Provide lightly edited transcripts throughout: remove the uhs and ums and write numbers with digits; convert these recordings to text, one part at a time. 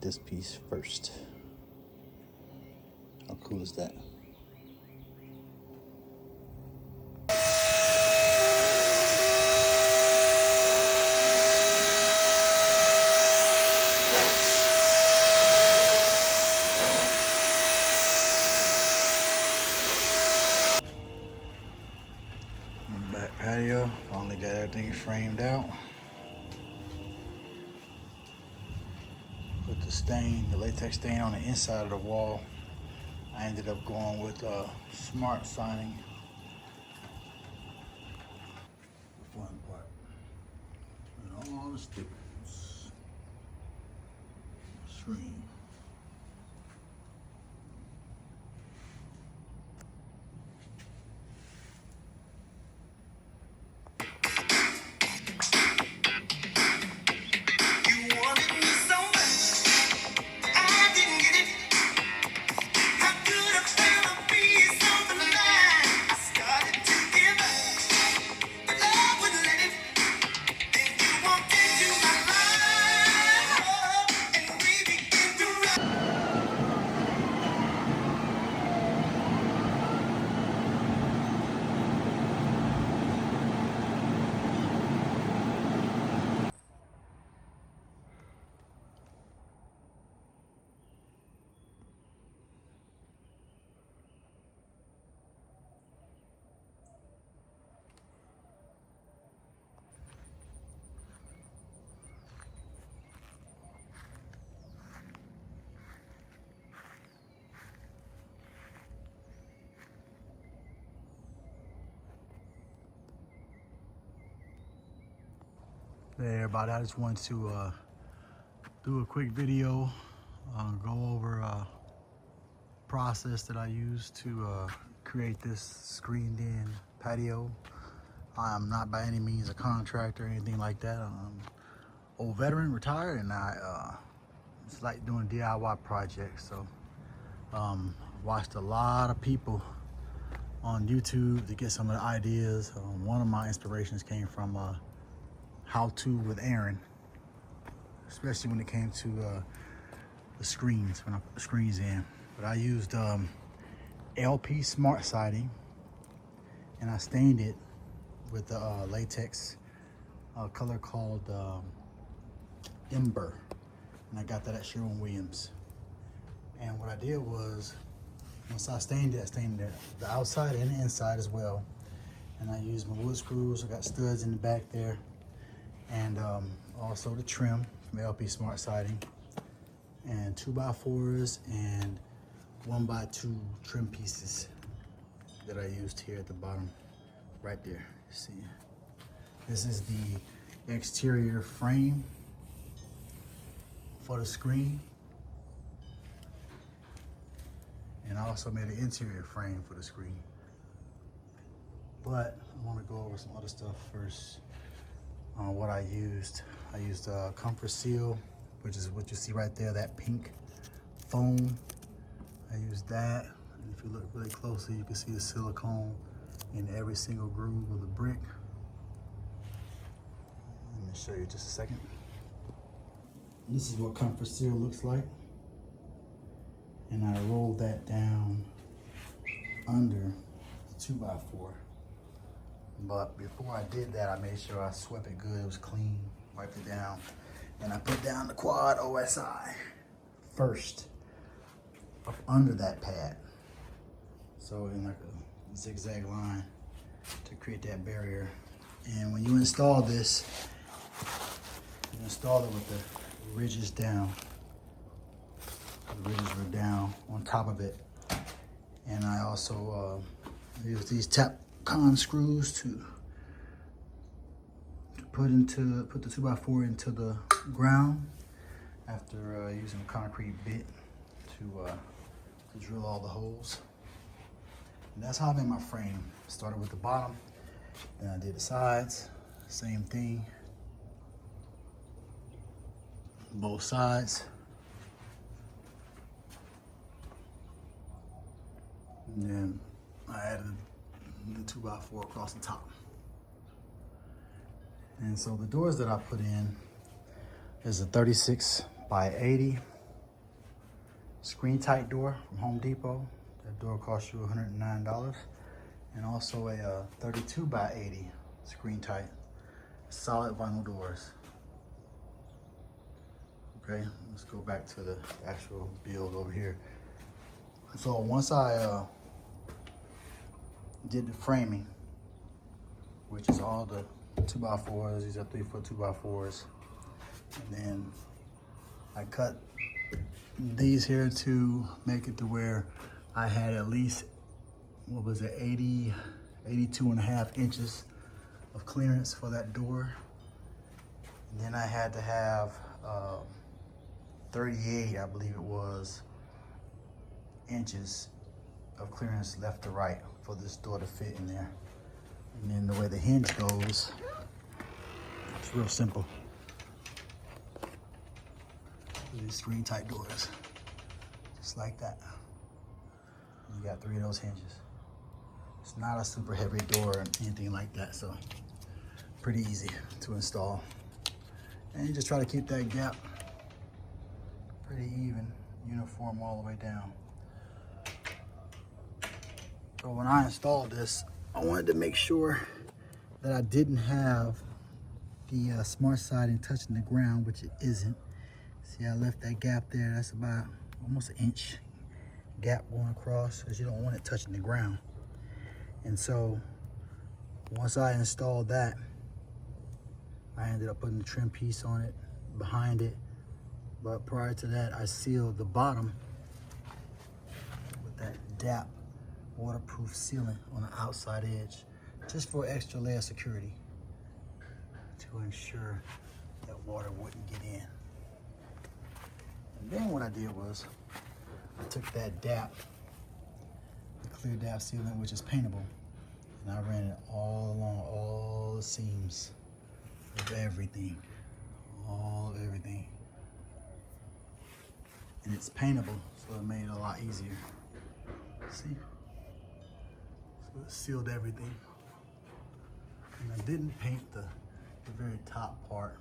this piece first. How cool is that? Back patio, finally got everything framed out. Put the stain, the latex stain on the inside of the wall. I ended up going with smart siding. The fun part. And all the stickers. Screen. Hey everybody, I just wanted to do a quick video, go over a process that I used to create this screened in patio. I am not by any means a contractor or anything like that. I'm old veteran, retired, and I just like doing DIY projects. So watched a lot of people on YouTube to get some of the ideas. One of my inspirations came from How To with Aaron, especially when it came to the screens, when I put the screens in. But I used LP Smart Siding, and I stained it with the latex color called Ember, and I got that at Sherwin-Williams. And what I did was, once I stained it, the outside and the inside as well. And I used my wood screws. I got studs in the back there, and also the trim from LP Smart Siding, and 2x4s and 1x2 trim pieces that I used here at the bottom, right there. See, this is the exterior frame for the screen, and I also made an interior frame for the screen. But I want to go over some other stuff first. What I used Comfort Seal, which is what you see right there, that pink foam. I used that, and if you look really closely, you can see the silicone in every single groove of the brick. Let me show you just a second. This is what Comfort Seal looks like, and I rolled that down under the 2x4. But before I did that, I made sure I swept it good. It was clean, wiped it down. And I put down the quad OSI first, up under that pad. So in like a zigzag line to create that barrier. And when you install this, you install it with the ridges down. The ridges were down on top of it. And I also use these Tapcon screws to put the 2x4 into the ground after using a concrete bit to drill all the holes. And that's how I made my frame. Started with the bottom, then I did the sides, same thing, both sides. And then I added the 2x4 across the top. And so the doors that I put in is a 36 by 80 screen tight door from Home Depot. That door costs you $109. And also a 32 by 80 screen tight, solid vinyl doors. Okay, let's go back to the actual build over here. So once I did the framing, which is all the 2x4s, these are 3-foot 2x4s, and then I cut these here to make it to where I had at least, what was it, 82.5 inches of clearance for that door. And then I had to have 38, I believe it was, inches of clearance left to right for this door to fit in there. And then the way the hinge goes, it's real simple. These screen tight doors, just like that. You got 3 of those hinges. It's not a super heavy door or anything like that, so pretty easy to install. And you just try to keep that gap pretty even, uniform all the way down. So when I installed this, I wanted to make sure that I didn't have the smart siding touching the ground, which it isn't. See, I left that gap there. That's about almost an inch gap going across, because you don't want it touching the ground. And so once I installed that, I ended up putting the trim piece on it, behind it. But prior to that, I sealed the bottom with that DAP waterproof sealant on the outside edge, just for extra layer of security, to ensure that water wouldn't get in. And then what I did was, I took that DAP, the clear DAP sealant, which is paintable, and I ran it all along all the seams of everything, all of everything. And it's paintable, so it made it a lot easier. See? So it sealed everything. And I didn't paint the very top part,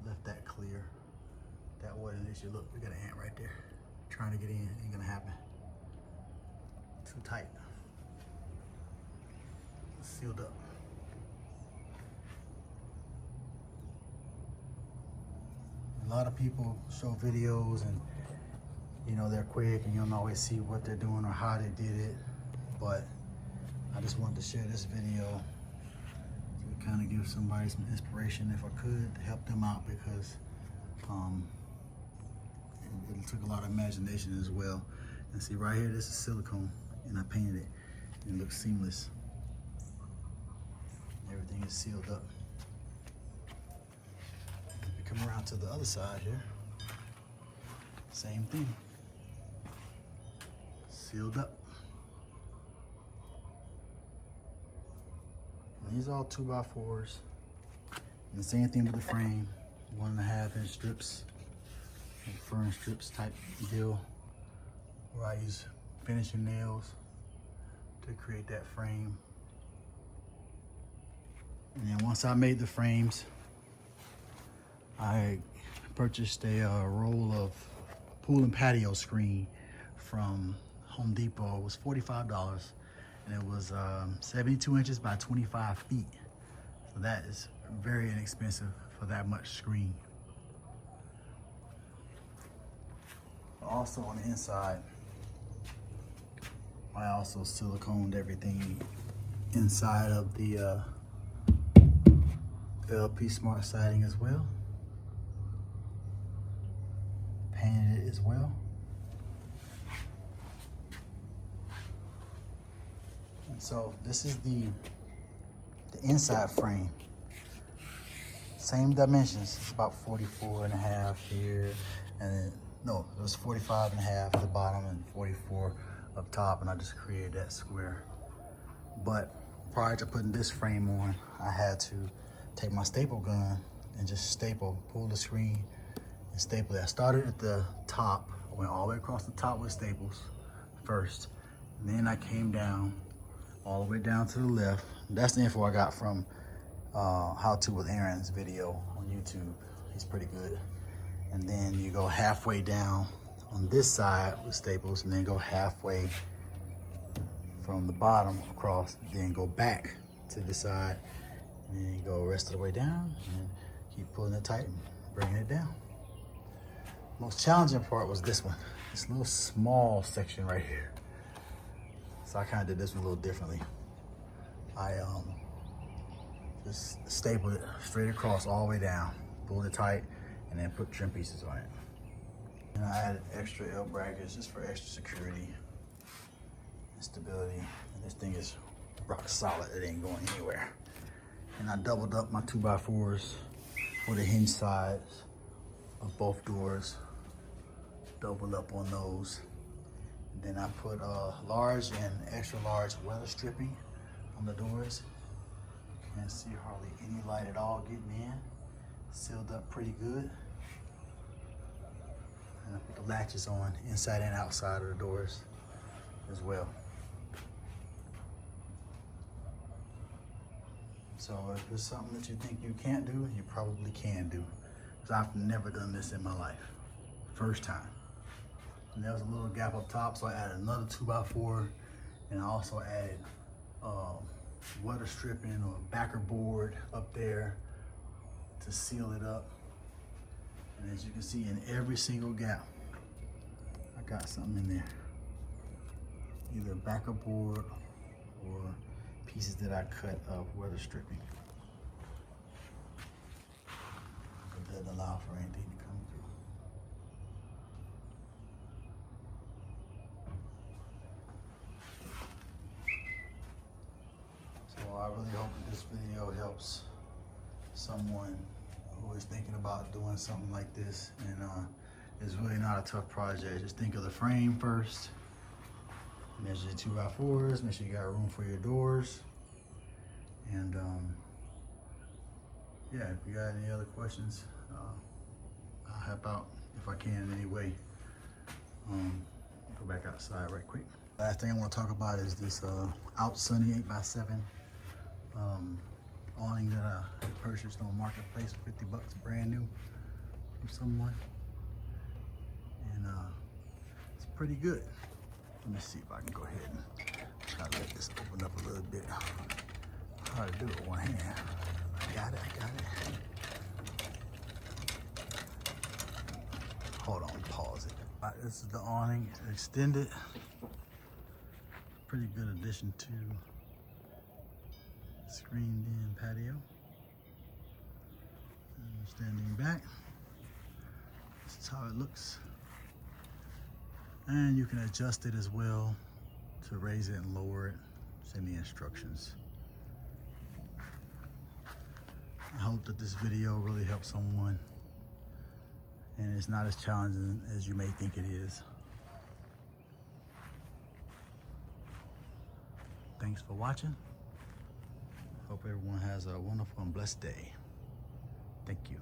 left that clear. That wasn't an issue. Look, we got an ant right there. Trying to get in, ain't gonna happen. Too tight. It's sealed up. A lot of people show videos and you know they're quick and you don't always see what they're doing or how they did it, but I just wanted to share this video to kind of give somebody some inspiration, if I could, to help them out, because it took a lot of imagination as well. And see right here, this is silicone, and I painted it, and it looks seamless. Everything is sealed up. If you come around to the other side here, same thing. Sealed up. And these are all 2x4s. And the same thing with the frame, 1.5 inch strips, like fern strips type deal, where I use finishing nails to create that frame. And then once I made the frames, I purchased a roll of pool and patio screen from Home Depot. It was $45, and it was 72 inches by 25 feet. So that is very inexpensive for that much screen. Also on the inside, I also siliconed everything inside of the LP Smart Siding as well. Painted it as well. And so this is the inside frame. Same dimensions. It's about 44.5 here, and then, no, it was 45.5 at the bottom and 44 up top, and I just created that square. But prior to putting this frame on, I had to take my staple gun and just pull the screen and staple it. I started at the top, I went all the way across the top with staples first, and then I came down all the way down to the left. That's the info I got from How To with Aaron's video on YouTube. He's pretty good. And then you go halfway down on this side with staples, and then go halfway from the bottom across, then go back to the side, and then go the rest of the way down, and keep pulling it tight and bringing it down. Most challenging part was this one, this little small section right here. So I kind of did this one a little differently. I just stapled it straight across all the way down, pulled it tight, and then put trim pieces on it. And I added extra L brackets just for extra security and stability. And this thing is rock solid, it ain't going anywhere. And I doubled up my 2x4s for the hinge sides of both doors. Doubled up on those. And then I put large and extra large weather stripping on the doors. Can't see hardly any light at all getting in. Sealed up pretty good. And I put the latches on inside and outside of the doors as well. So if there's something that you think you can't do, you probably can do. Because I've never done this in my life. First time. And there was a little gap up top, so I added another 2x4, and I also added weather stripping or backer board up there to seal it up. And as you can see, in every single gap, I got something in there. Either backer board or pieces that I cut of weather stripping. It doesn't allow for anything to come through. So I really hope that this video helps someone who is thinking about doing something like this, and it's really not a tough project. Just think of the frame first, measure your 2x4s, make sure you got room for your doors, and yeah, if you got any other questions, I'll help out if I can in any way. Go back outside right quick. Last thing I want to talk about is this Out Sunny 8x7 awning that I purchased on Marketplace for 50 bucks, brand new from someone. And it's pretty good. Let me see if I can go ahead and try to let this open up a little bit. Hard to do it with one hand. I got it. Hold on, pause it. All right, this is the awning, it's extended. Pretty good addition to screened in patio. And standing back, this is how it looks. And you can adjust it as well to raise it and lower it. It's in the instructions. I hope that this video really helps someone and it's not as challenging as you may think it is. Thanks for watching. Hope everyone has a wonderful and blessed day. Thank you.